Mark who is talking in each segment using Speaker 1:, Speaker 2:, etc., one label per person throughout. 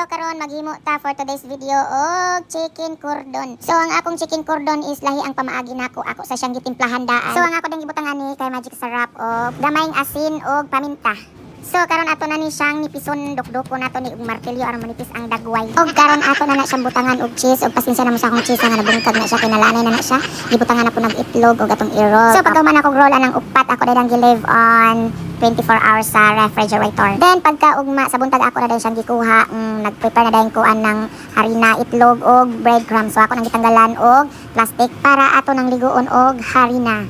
Speaker 1: karon maghimo ta for today's video og chicken cordon. So ang akong chicken cordon is lahi ang pamaagi nako. Ako sa siyang gitimplahan daan. So ang ako dang gibutang ani kay magic sarap og gamayng asin og paminta. So karon ato na ni siyang nipison dukdoko nato ni og martilyo aron manipis ang dagway. Og karon ato na siyang butangan og cheese og pasensya na mo sa akong cheese nga nabungkag na siya kinalanay na siya. Gibutangan na po nag itlog og atong i-roll. So pagka man ako roll anang upat ako dayang gi-leave on 24 hours sa refrigerator. Then pagka ugma sa buntag ako na dahil siyang gikuha, nag-prepare na dahil ko ng harina, itlog og breadcrumbs. So ako nang gitanggalan og plastic para ato nang liguon og harina.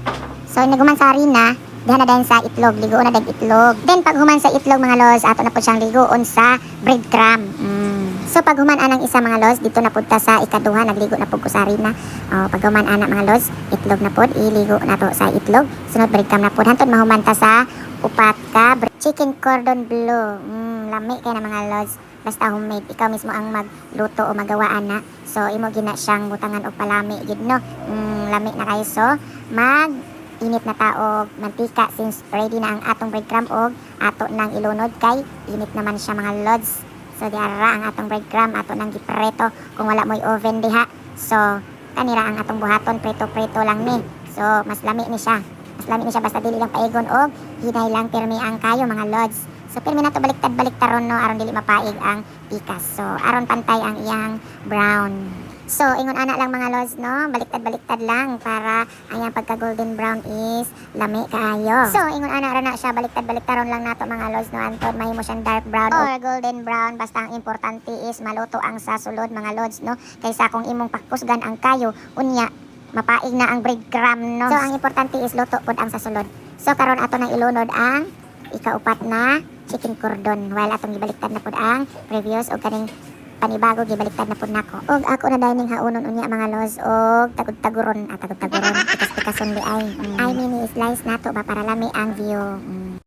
Speaker 1: So naguman sa harina, diha na dahil sa itlog, liguon na dahil itlog. Then pag human sa itlog mga los, ato na po siyang liguon sa breadcrumb. So pag human anang isa mga los, dito na po ta sa ikaduha, nagligo na po ko sa harina. Pag human anak mga los, itlog na po, iligo na to sa itlog. Sunod breadcrumb na po, hantod mahuman ta sa upat ka chicken cordon bleu. Lami kay na mga lods. Basta homemade, ikaw mismo ang magluto o magawaan na. So imo gina siyang butangan og palami gid no. Lami na kayo. So init na ta og mantika since ready na ang atong breadcrumb og ato nang ilunod kay init naman siya mga lods. So diara ang atong breadcrumb ato nang gipreto kung wala mo'y oven diha. So kanira ang atong buhaton preto-preto lang ni. So mas lami ni siya. Mas lami ni siya basta dili lang paigon og hinay lang pirmi ang kayo mga lods. So pirmi na to baliktad ron no aron dili mapaig ang pikas. So aron pantay ang iyang brown. So ingon ana lang mga lods no, baliktad lang para ang iyang pagka golden brown is lami kaayo. So ingon ana ra na siya baliktad ron lang nato mga lods no antod mahimo siyang dark brown or golden brown basta ang importante is maluto ang sa sulod mga lods no. Kaysa kung imong pakusgan ang kayo unya mapaig na ang breadcrumb no. So ang importante is luto pod ang sasulod. So karon ato nang ilunod ang ikaupat na chicken cordon while atong gibaliktad na pod ang previous og kaning panibago gibaliktad na pod nako. Og ako na dining haunon unya mga los og tagud-taguron pikas-pikason di ay. Ay mini slice nato ba para lami ang view.